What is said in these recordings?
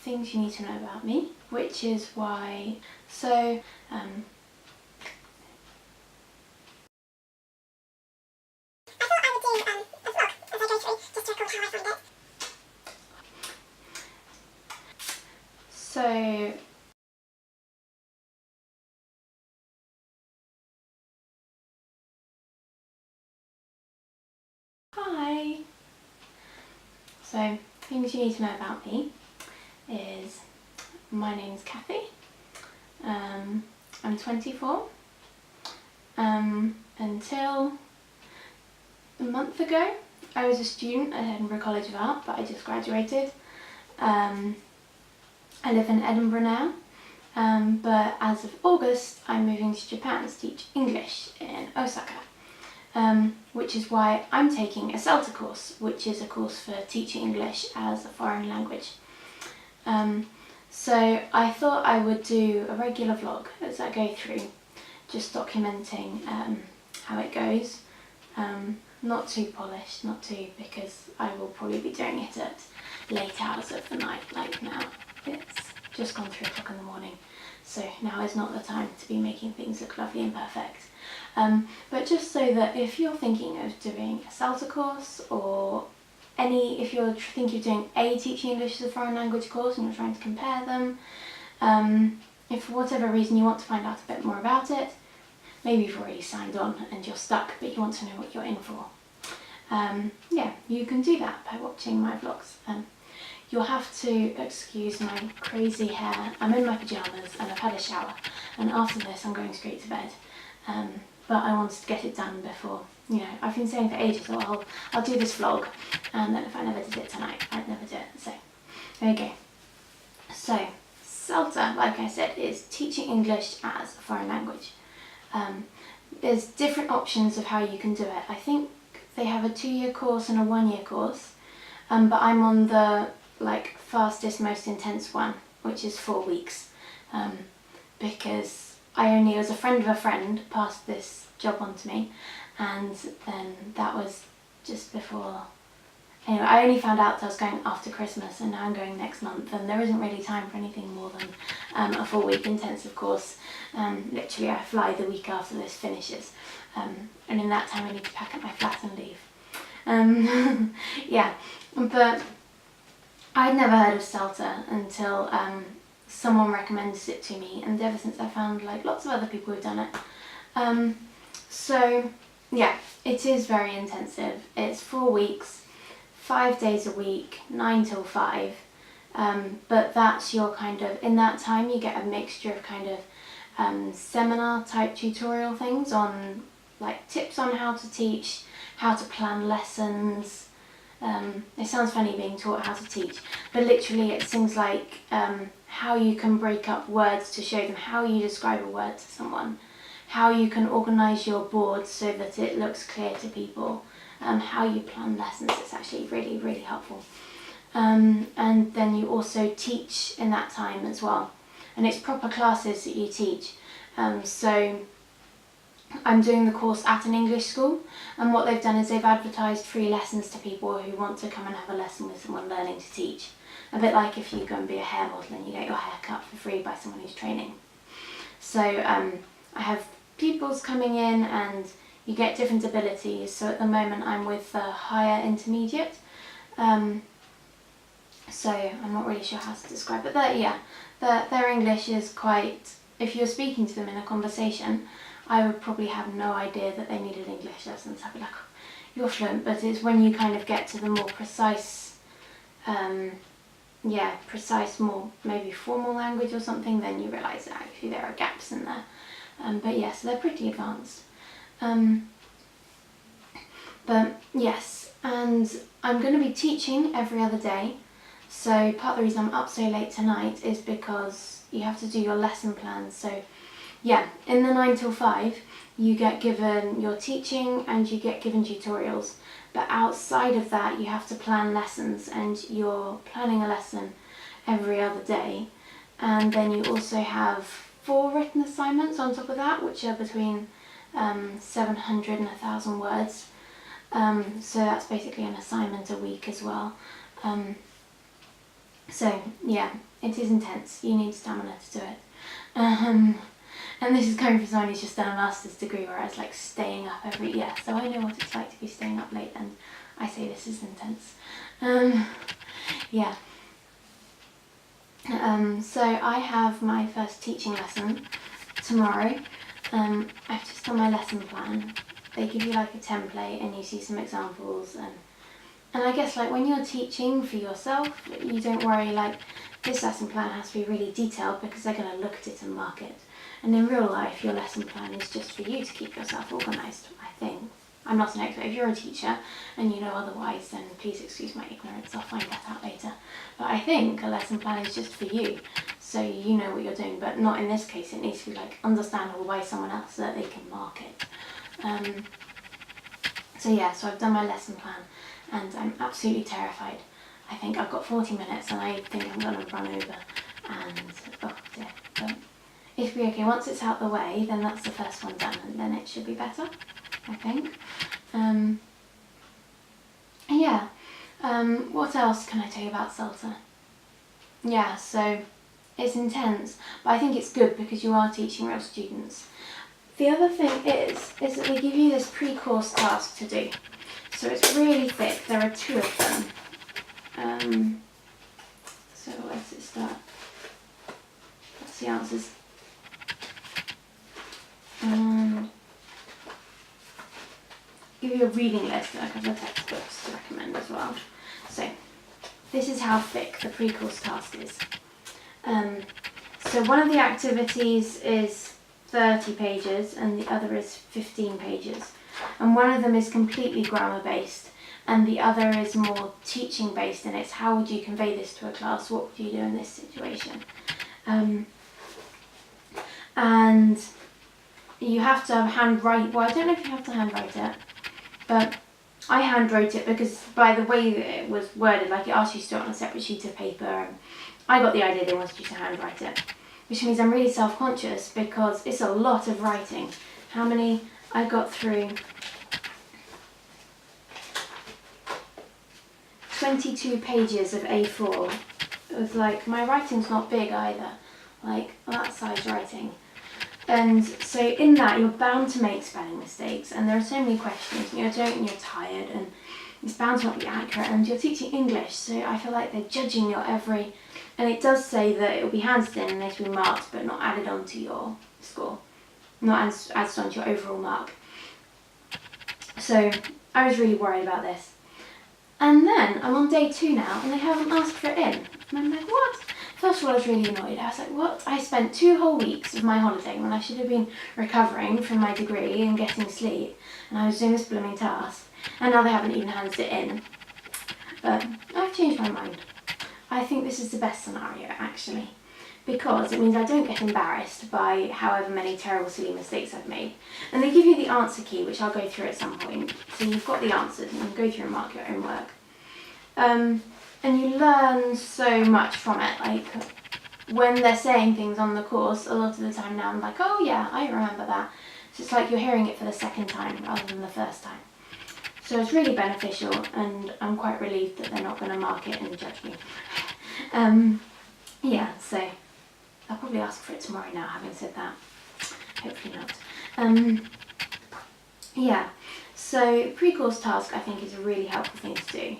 things you need to know about me, which is why, so hi! So, things you need to know about me is my name's Kathy. I'm 24. Until a month ago, I was a student at Edinburgh College of Art, but I just graduated. I live in Edinburgh now, but as of August, I'm moving to Japan to teach English in Osaka. Which is why I'm taking a CELTA course, which is a course for teaching English as a foreign language. So I thought I would do a regular vlog as I go through, just documenting how it goes. Not too polished, not too, because I will probably be doing it at late hours of the night, like now. It's just gone 3 o'clock in the morning, so now is not the time to be making things look lovely and perfect. But just so that if you're thinking of doing a CELTA course, or if you're thinking of doing a teaching English as a foreign language course and you're trying to compare them, if for whatever reason you want to find out a bit more about it, maybe you've already signed on and you're stuck but you want to know what you're in for, yeah, you can do that by watching my vlogs. You'll have to excuse my crazy hair. I'm in my pyjamas and I've had a shower, and after this I'm going straight to bed. But I wanted to get it done before, I've been saying for ages, oh, I'll do this vlog, and then if I never did it tonight, I'd never do it, so there you go. So, CELTA, like I said, is teaching English as a foreign language. There's different options of how you can do it. I think they have a 2-year course and a 1-year course, but I'm on the fastest, most intense one, which is 4 weeks, because I only, as a friend of a friend, passed this job on to me, and then that was just before, anyway, I only found out that I was going after Christmas, and now I'm going next month, and there isn't really time for anything more than a 4-week intensive course. Literally I fly the week after this finishes, and in that time I need to pack up my flat and leave. Yeah, but I'd never heard of CELTA until someone recommended it to me, and ever since I found lots of other people who've done it. So yeah, it is very intensive. It's 4 weeks, 5 days a week, 9 till 5, but that's your in that time you get a mixture of seminar type tutorial things on tips on how to teach, how to plan lessons. It sounds funny being taught how to teach, but literally it's things like how you can break up words to show them how you describe a word to someone, how you can organise your board so that it looks clear to people, how you plan lessons. It's actually really, really helpful. And then you also teach in that time as well, and it's proper classes that you teach. So I'm doing the course at an English school, and what they've done is they've advertised free lessons to people who want to come and have a lesson with someone learning to teach. A bit like if you go and be a hair model and you get your hair cut for free by someone who's training. So I have pupils coming in and you get different abilities. So at the moment I'm with the higher intermediate. So I'm not really sure how to describe it. Their English is quite, if you're speaking to them in a conversation, I would probably have no idea that they needed English lessons. I'd be like, oh, you're fluent, but it's when you get to the more precise, more maybe formal language or something, then you realise that actually there are gaps in there. But yes, they're pretty advanced. But yes, and I'm going to be teaching every other day. So part of the reason I'm up so late tonight is because you have to do your lesson plans. So yeah, in the 9 till 5 you get given your teaching and you get given tutorials, but outside of that you have to plan lessons, and you're planning a lesson every other day, and then you also have 4 written assignments on top of that, which are between 700 and 1,000 words, so that's basically an assignment a week as well. So yeah, it is intense. You need stamina to do it. And this is coming from someone who's just done a master's degree where I was like staying up so I know what it's like to be staying up late, and I say this is intense. Yeah. So I have my first teaching lesson tomorrow. I've just done my lesson plan. They give you like a template and you see some examples, and I guess like when you're teaching for yourself, you don't worry like this lesson plan has to be really detailed because they're going to look at it and mark it. And in real life, your lesson plan is just for you to keep yourself organised, I think. I'm not an expert. If you're a teacher and you know otherwise, then please excuse my ignorance, I'll find that out later. But I think a lesson plan is just for you, so you know what you're doing, but not in this case. It needs to be like understandable by someone else so that they can mark it. So I've done my lesson plan and I'm absolutely terrified. I think I've got 40 minutes and I think I'm going to run over, and oh dear. But it should be okay. Once it's out the way, then that's the first one done, and then it should be better, I think. What else can I tell you about CELTA? Yeah, so it's intense, but I think it's good because you are teaching real students. The other thing is that they give you this pre-course task to do. So it's really thick. There are 2 of them. So where does it start? That's the answers. And give you a reading list and a couple of textbooks to recommend as well. So this is how thick the pre-course task is. So one of the activities is 30 pages and the other is 15 pages. And one of them is completely grammar based and the other is more teaching based, and it's how would you convey this to a class, what would you do in this situation. And you have to handwrite, well I don't know if you have to handwrite it, but I handwrote it because by the way that it was worded, like it asked you to do it on a separate sheet of paper, and I got the idea they wanted you to handwrite it, which means I'm really self-conscious because it's a lot of writing. How many? I got through 22 pages of A4. It was like, my writing's not big either, like that size writing. And so in that you're bound to make spelling mistakes, and there are so many questions and you're doing it and you're tired and it's bound to not be accurate, and you're teaching English, so I feel like they're judging your every, and it does say that it will be handed in and they should be marked but not added onto your score, not added onto your overall mark. So I was really worried about this. And then I'm on day 2 now and they haven't asked for it in. And I'm like, what? First of all, I was really annoyed. I was like, what? I spent 2 whole weeks of my holiday when I should have been recovering from my degree and getting sleep, and I was doing this blooming task, and now they haven't even handed it in. But I've changed my mind. I think this is the best scenario, actually, because it means I don't get embarrassed by however many terrible silly mistakes I've made. And they give you the answer key, which I'll go through at some point, so you've got the answers and you can go through and mark your own work. And you learn so much from it. Like when they're saying things on the course, a lot of the time now I'm like, oh yeah, I remember that. So it's like you're hearing it for the second time rather than the first time. So it's really beneficial, and I'm quite relieved that they're not going to mark it and judge me. So I'll probably ask for it tomorrow now, having said that. Hopefully not. So pre-course task I think is a really helpful thing to do.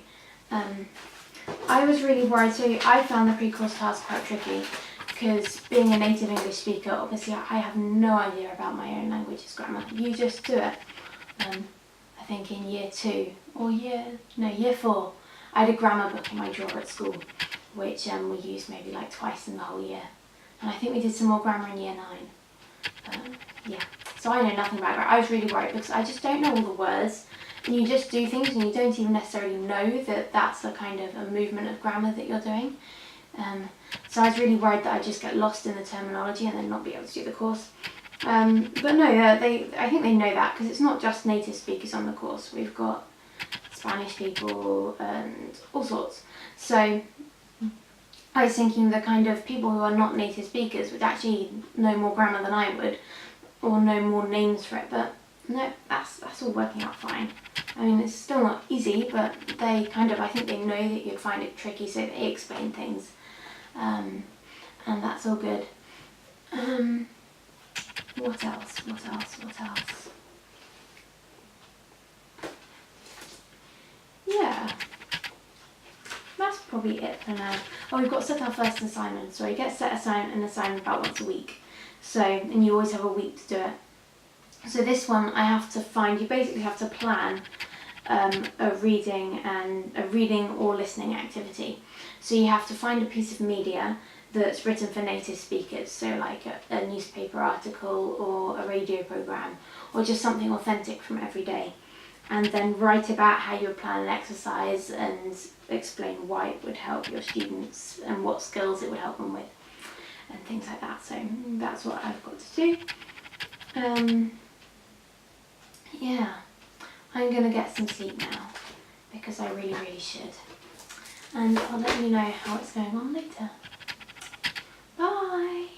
I was really worried, so I found the pre-course task quite tricky because being a native English speaker, obviously I have no idea about my own language's grammar. You just do it. I think in year 2 or year 4, I had a grammar book in my drawer at school, which we used maybe like twice in the whole year. And I think we did some more grammar in year 9. So I know nothing about grammar. I was really worried because I just don't know all the words. And you just do things and you don't even necessarily know that that's a kind of a movement of grammar that you're doing. So I was really worried that I'd just get lost in the terminology and then not be able to do the course. But no, I think they know that because it's not just native speakers on the course. We've got Spanish people and all sorts. So I was thinking the kind of people who are not native speakers would actually know more grammar than I would, or know more names for it, but no, that's all working out fine. I mean, it's still not easy, but they kind of, I think they know that you'd find it tricky, so they explain things. And that's all good. What else? Yeah, that's probably it for now. Oh, we've got to set our first assignment. So you get set an assignment about once a week. So, and you always have a week to do it. So this one I have to find, you basically have to plan a reading or listening activity. So you have to find a piece of media that's written for native speakers, so like a newspaper article or a radio program, or just something authentic from every day, and then write about how you would plan an exercise and explain why it would help your students and what skills it would help them with and things like that. So that's what I've got to do. Yeah, I'm going to get some sleep now because I really, really should. And I'll let you know how it's going on later. Bye!